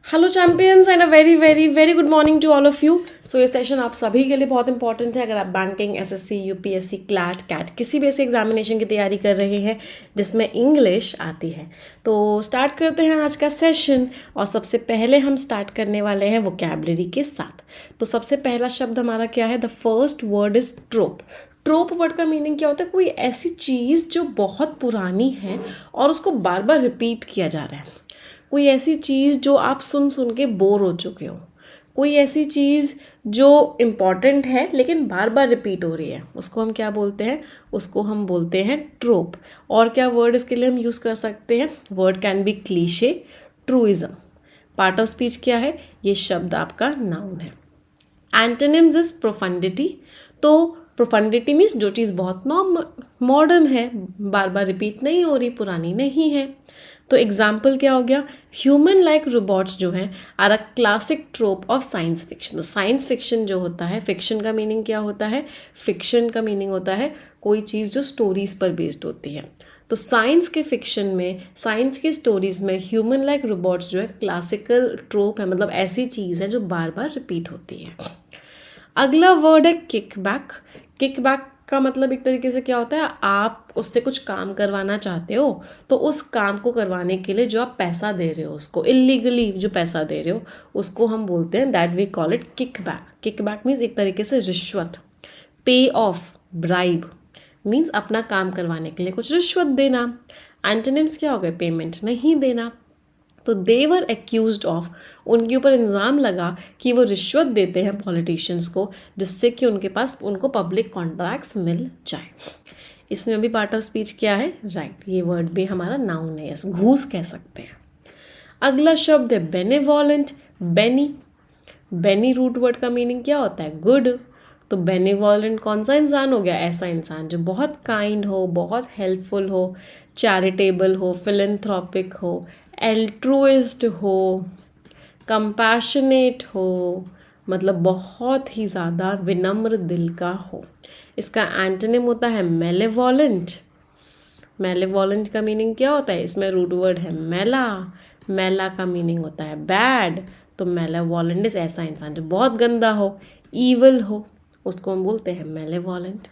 Hello champions and a very very very good morning to all of you. So ये session आप सभी के लिए बहुत इंपॉर्टेंट है अगर आप banking, SSC, UPSC, CLAT, CAT किसी भी ऐसे एग्जामिनेशन की तैयारी कर रहे हैं जिसमें इंग्लिश आती है। तो स्टार्ट करते हैं आज का सेशन और सबसे पहले हम स्टार्ट करने वाले हैं वोकैबुलरी के साथ। तो सबसे पहला शब्द हमारा क्या है? The first word is ट्रोप। ट्रोप word का मीनिंग क्या होता है? कोई ऐसी चीज़ जो बहुत पुरानी है और उसको बार बार रिपीट किया जा रहा है। कोई ऐसी चीज़ जो आप सुन सुन के बोर हो चुके हो। कोई ऐसी चीज़ जो इम्पॉर्टेंट है लेकिन बार बार रिपीट हो रही है, उसको हम क्या बोलते हैं? उसको हम बोलते हैं ट्रोप। और क्या वर्ड इसके लिए हम यूज़ कर सकते हैं? Word can be cliche, truism. Part of speech क्या है? ये शब्द आपका नाउन है। Antonyms is profundity. तो प्रोफंडिटी मीन्स जो चीज़ बहुत मॉडर्न है, बार बार रिपीट नहीं हो रही, पुरानी नहीं है। तो एग्जाम्पल क्या हो गया? ह्यूमन लाइक रोबोट्स जो हैं are a classic trope of science fiction. तो साइंस फिक्शन जो होता है, फिक्शन का मीनिंग क्या होता है? फिक्शन का मीनिंग होता है कोई चीज़ जो स्टोरीज पर बेस्ड होती है। तो साइंस के फिक्शन में, साइंस की स्टोरीज में ह्यूमन लाइक रोबोट्स जो है क्लासिकल ट्रोप है, मतलब ऐसी चीज़ है जो बार बार रिपीट होती है। अगला वर्ड है किकबैक। किकबैक का मतलब एक तरीके से क्या होता है? आप उससे कुछ काम करवाना चाहते हो तो उस काम को करवाने के लिए जो आप पैसा दे रहे हो, उसको इलीगली जो पैसा दे रहे हो, उसको हम बोलते हैं, that we call it kickback. Kickback means एक तरीके से रिश्वत। पे ऑफ, ब्राइब मीन्स अपना काम करवाने के लिए कुछ रिश्वत देना। एंटोनिम्स क्या हो गए? पेमेंट नहीं देना। तो दे वर एक्यूज्ड ऑफ, उनके ऊपर इल्ज़ाम लगा कि वो रिश्वत देते हैं पॉलिटिशियंस को जिससे कि उनके पास उनको पब्लिक कॉन्ट्रैक्ट्स मिल जाए। इसमें भी पार्ट ऑफ स्पीच क्या है? राइट, ये वर्ड भी हमारा नाउन है, यस, घूस कह सकते हैं। अगला शब्द है बेनेवॉलेंट। बेनी, बेनी रूट वर्ड का मीनिंग क्या होता है? गुड। तो बेनिवॉलेंट कौन सा इंसान हो गया? ऐसा इंसान जो बहुत काइंड हो, बहुत हेल्पफुल हो, चैरिटेबल हो, फिलेंथ्रोपिक हो, एल्ट्रुइस्ट हो, कंपैशनेट हो, मतलब बहुत ही ज़्यादा विनम्र दिल का हो। इसका एंटोनिम होता है मेलेवॉलेंट। मेलेवॉलेंट का मीनिंग क्या होता है? इसमें रूट वर्ड है मेला। मेला का मीनिंग होता है बैड। तो मेलेवॉलेंट इज ऐसा इंसान जो बहुत गंदा हो, ईवल हो, उसको हम बोलते हैं मेलेवॉलेंट।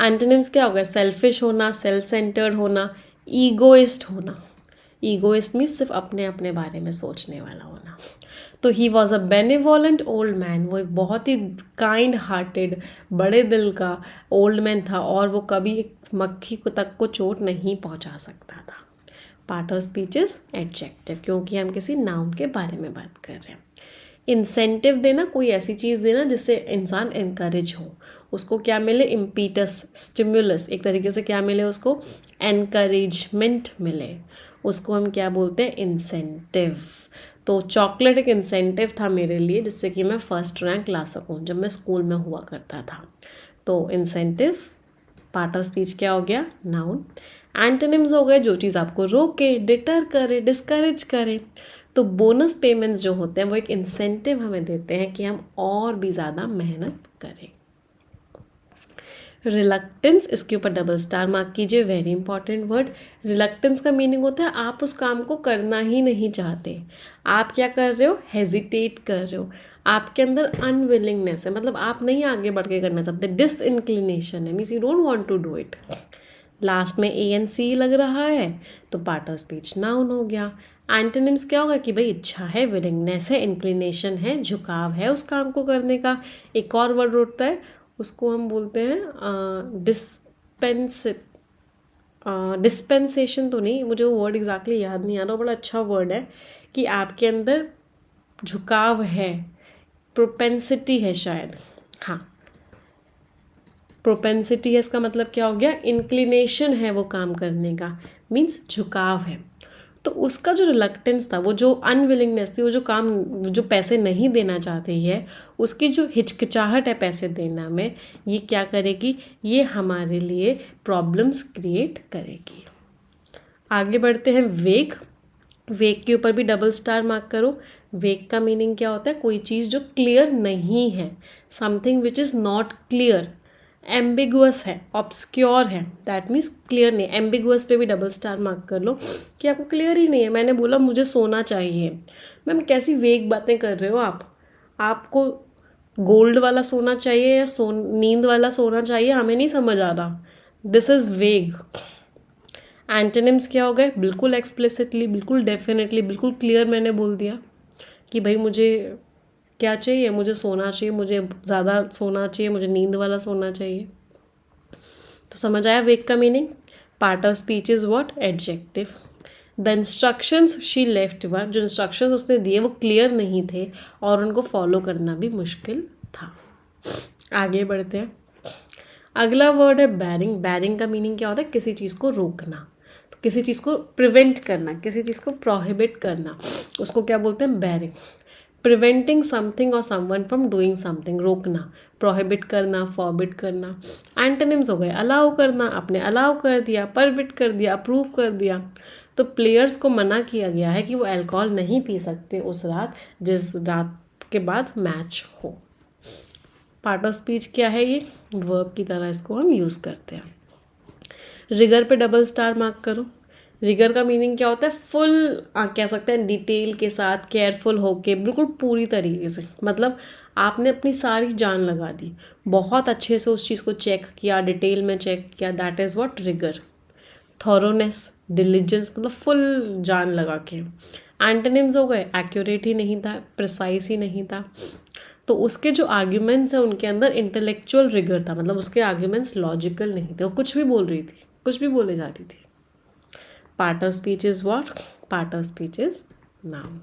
एंटोनिम्स क्या हो गया? सेल्फिश होना, सेल्फ सेंटर्ड होना, ईगोइस्ट होना। ईगोइस्ट मीन्स सिर्फ अपने अपने बारे में सोचने वाला होना। तो he was a benevolent old man, वो एक बहुत ही काइंड हार्टेड, बड़े दिल का ओल्ड मैन था और वो कभी एक मक्खी को तक को चोट नहीं पहुंचा सकता था। Part of speech is adjective, क्योंकि हम किसी नाउन के बारे में बात कर रहे हैं। इंसेंटिव देना, कोई ऐसी चीज़ देना जिससे इंसान इनकरेज हो, उसको क्या मिले? इम्पीटस, स्टिमुलस, एक तरीके से क्या मिले उसको? एनकरेजमेंट मिले, उसको हम क्या बोलते हैं? इंसेंटिव। तो चॉकलेट एक इंसेंटिव था मेरे लिए जिससे कि मैं फर्स्ट रैंक ला सकूं जब मैं स्कूल में हुआ करता था। तो इंसेंटिव पार्ट ऑफ स्पीच क्या हो गया? नाउन। एंटोनिम्स हो गए जो चीज़ आपको रोके, डिटर करे, डिस्करेज करे। तो बोनस पेमेंट्स जो होते हैं वो एक इंसेंटिव हमें देते हैं कि हम और भी ज़्यादा मेहनत करें। रिलक्टेंस, इसके ऊपर डबल स्टार मार्क कीजिए, वेरी इंपॉर्टेंट वर्ड। रिलक्टेंस का मीनिंग होता है आप उस काम को करना ही नहीं चाहते। आप क्या कर रहे हो? हेजिटेट कर रहे हो, आपके अंदर अनविलिंगनेस है, मतलब आप नहीं आगे बढ़ के करना चाहते, डिसइंक्लिनेशन है, means you don't want to do it. Last में ए एन सी लग रहा है तो पार्ट ऑफ स्पीच नाउन हो गया। एंटोनिम्स क्या होगा? कि भाई इच्छा है, विलिंगनेस है, इंक्लिनेशन है, झुकाव है उस काम को करने का। एक और वर्ड होता है, उसको हम बोलते हैं डिस्पेंसेशन। तो नहीं, मुझे वो वर्ड एग्जैक्टली याद नहीं आ रहा, बड़ा अच्छा वर्ड है कि आपके अंदर झुकाव है, प्रोपेंसिटी है शायद, हाँ, प्रोपेंसिटी है, इसका मतलब क्या हो गया? इंक्लिनेशन है वो काम करने का, मीन्स झुकाव है। तो उसका जो रिलक्टेंस था, वो जो अनविलिंगनेस थी, वो जो काम, जो पैसे नहीं देना चाहती है, उसकी जो हिचकिचाहट है पैसे देना में, ये क्या करेगी? ये हमारे लिए प्रॉब्लम्स क्रिएट करेगी। आगे बढ़ते हैं वेग। वेग के ऊपर भी डबल स्टार मार्क करो। वेग का मीनिंग क्या होता है? कोई चीज़ जो क्लियर नहीं है, something which is not clear. Ambiguous है, ऑब्सक्योर है, दैट मीन्स क्लियर नहीं। एम्बिगुअस पे भी डबल स्टार मार्क कर लो कि आपको क्लियर ही नहीं है। मैंने बोला मुझे सोना चाहिए, मैम कैसी वेग बातें कर रहे हो आप। आपको गोल्ड वाला सोना चाहिए या नींद वाला सोना चाहिए, हमें नहीं समझ आ रहा। दिस इज़ वेग। एंटोनिम्स क्या हो गए, बिल्कुल एक्सप्लिसिटली, बिल्कुल डेफिनेटली, बिल्कुल क्लियर मैंने बोल दिया कि भाई मुझे क्या चाहिए, मुझे सोना चाहिए, मुझे ज़्यादा सोना चाहिए, मुझे नींद वाला सोना चाहिए। तो समझ आया वेग का meaning. Part of speech is what, adjective. The instructions she left were, जो इंस्ट्रक्शंस उसने दिए वो क्लियर नहीं थे और उनको फॉलो करना भी मुश्किल था। आगे बढ़ते हैं। अगला वर्ड है बैरिंग। बैरिंग का मीनिंग क्या होता है, किसी चीज़ को रोकना। तो किसी चीज़ को प्रिवेंट करना, किसी चीज़ को प्रोहिबिट करना, उसको क्या बोलते हैं, बैरिंग। प्रिवेंटिंग समथिंग और समवन फ्रॉम डूइंग समथिंग, रोकना, प्रोहिबिट करना, फॉरबिट करना। एंटोनिम्स हो गए, अलाउ करना, आपने अलाउ कर दिया, परमिट कर दिया, अप्रूव कर दिया। तो प्लेयर्स को मना किया गया है कि वो अल्कोहल नहीं पी सकते उस रात, जिस रात के बाद मैच हो। पार्ट ऑफ स्पीच क्या है, ये वर्ब की तरह इसको हम यूज़ करते हैं। रिगर पे डबल स्टार मार्क करो। रिगर का मीनिंग क्या होता है, फुल कह सकते हैं डिटेल के साथ, केयरफुल होके, बिल्कुल पूरी तरीके से। मतलब आपने अपनी सारी जान लगा दी, बहुत अच्छे से उस चीज़ को चेक किया, डिटेल में चेक किया, that is what rigour. Thoroughness, diligence, मतलब फुल जान लगा के। एंटोनिम्स हो गए, एक्यूरेट ही नहीं था, प्रिसाइज ही नहीं था। तो उसके जो आर्ग्यूमेंट्स हैं उनके अंदर इंटेलेक्चुअल रिगर था, मतलब उसके आर्ग्यूमेंट्स लॉजिकल नहीं थे, वो कुछ भी बोल रही थी, कुछ भी बोले जा रही थी। Part of speech is what, part of speech is noun.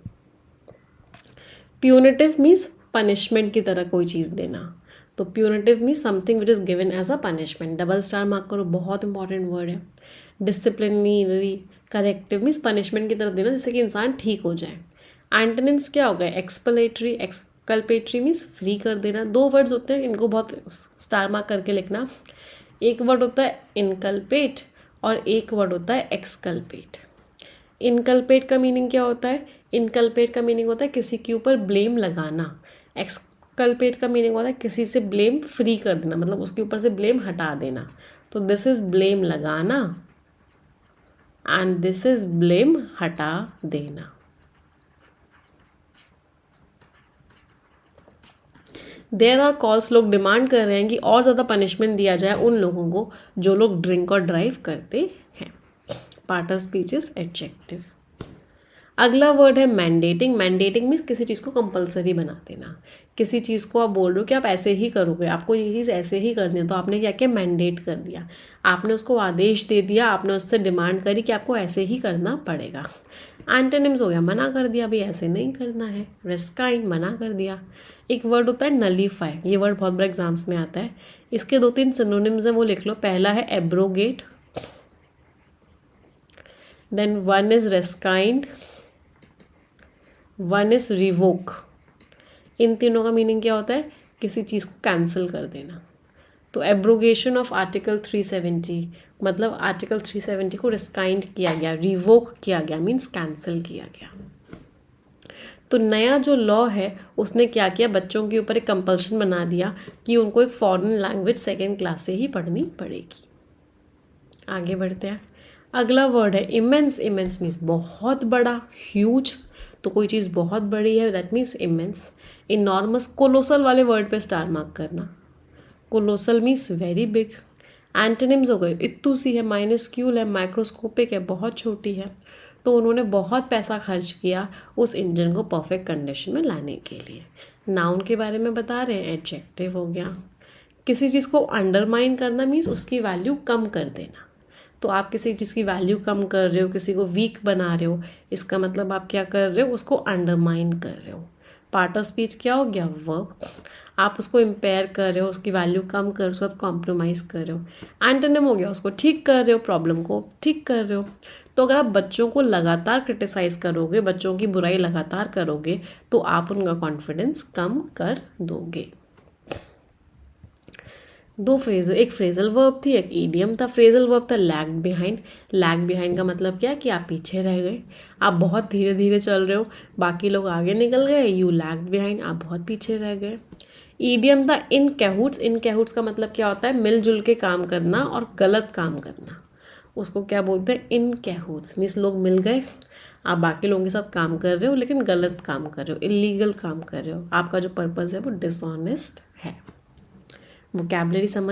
Punitive means punishment की तरह कोई चीज़ देना। तो punitive means something which is given as a punishment. Double star mark करो, बहुत इंपॉर्टेंट वर्ड है। डिसिप्लिनरी, करेक्टिव मीन्स पनिशमेंट की तरह देना जिससे कि इंसान ठीक हो जाए। एंटोनिम्स क्या हो गए, एक्सपलेटरी, एक्सकल्पेटरी मीन्स फ्री कर देना। दो वर्ड्स होते हैं, इनको बहुत स्टार मार्क करके लिखना। एक वर्ड होता है इनकल्पेट और एक वर्ड होता है एक्सकल्पेट। इनकल्पेट का मीनिंग क्या होता है, इनकल्पेट का मीनिंग होता है किसी के ऊपर ब्लेम लगाना। एक्सकल्पेट का मीनिंग होता है किसी से ब्लेम फ्री कर देना, मतलब उसके ऊपर से ब्लेम हटा देना। तो दिस इज ब्लेम लगाना एंड दिस इज ब्लेम हटा देना। देयर आर कॉल्स, लोग डिमांड कर रहे हैं कि और ज़्यादा पनिशमेंट दिया जाए उन लोगों को जो लोग ड्रिंक और ड्राइव करते हैं। Part of speech is adjective. अगला वर्ड है मैंडेटिंग। मैंडेटिंग मीन्स किसी चीज़ को कंपलसरी बना देना। किसी चीज़ को आप बोल रहे हो कि आप ऐसे ही करोगे, आपको ये चीज़ ऐसे ही करनी है, तो आपने क्या किया, मैंडेट कर दिया। आपने उसको आदेश दे दिया, आपने उससे डिमांड करी कि आपको ऐसे ही करना पड़ेगा। एंटोनिम्स हो गया, मना कर दिया, भाई ऐसे नहीं करना है। रेस्काइन, मना कर दिया। एक वर्ड होता है नलीफाई, ये वर्ड बहुत बड़ा एग्जाम्स में आता है। इसके 2-3 सिनोनिम्स हैं, वो लिख लो। पहला है abrogate, then one is rescind, one is revoke. इन तीनों का मीनिंग क्या होता है, किसी चीज़ को कैंसिल कर देना। तो एब्रोगेशन ऑफ आर्टिकल 370, मतलब आर्टिकल 370 को रिस्काइंड किया गया, रिवोक किया गया, मीन्स कैंसिल किया गया। तो नया जो लॉ है उसने क्या किया, बच्चों के ऊपर एक कंपल्शन बना दिया कि उनको एक फॉरेन लैंग्वेज 2nd क्लास से ही पढ़नी पड़ेगी। आगे बढ़ते हैं। अगला वर्ड है इमेंस। इमेंस मीन्स बहुत बड़ा, ह्यूज। तो कोई चीज़ बहुत बड़ी है, that means immense. Enormous, colossal वाले वर्ड पे स्टार मार्क करना। Colossal means very big. Antonyms हो गए, इत्तू सी है, माइनस्क्यूल है, माइक्रोस्कोपिक है, बहुत छोटी है। तो उन्होंने बहुत पैसा खर्च किया उस इंजन को परफेक्ट कंडीशन में लाने के लिए। नाउन के बारे में बता रहे हैं, एडजेक्टिव हो गया। किसी चीज़ को अंडरमाइन करना मीन्स उसकी वैल्यू कम कर देना। तो आप किसी चीज़ की वैल्यू कम कर रहे हो, किसी को वीक बना रहे हो, इसका मतलब आप क्या कर रहे हो, उसको अंडरमाइन कर रहे हो। पार्ट ऑफ स्पीच क्या हो गया, वर्ब। आप उसको इम्पेयर कर रहे हो, उसकी वैल्यू कम कर रहे हो, उसके साथ कॉम्प्रोमाइज़ कर रहे हो। एंटोनिम हो गया, उसको ठीक कर रहे हो, प्रॉब्लम को ठीक कर रहे हो। तो अगर आप बच्चों को लगातार क्रिटिसाइज़ करोगे, बच्चों की बुराई लगातार करोगे, तो आप उनका कॉन्फिडेंस कम कर दोगे। दो फ्रेजल, एक फ्रेजल वर्ब थी, एक ईडियम था। फ्रेजल वर्ब था लैग बिहाइंड। लैग बिहाइंड का मतलब क्या है कि आप पीछे रह गए, आप बहुत धीरे धीरे चल रहे हो, बाकी लोग आगे निकल गए, यू लैग बिहाइंड, आप बहुत पीछे रह गए। ईडियम था इन कैहूट्स। इन कैहूट्स का मतलब क्या होता है, मिलजुल के काम करना और गलत काम करना, उसको क्या बोलते हैं, इन कैहूट्स। मीन्स लोग मिल गए, आप बाकी लोगों के साथ काम कर रहे हो लेकिन गलत काम कर रहे हो, इलीगल काम कर रहे हो, आपका जो पर्पज़ है वो डिसऑनेस्ट है। वोकैबुलरी समझ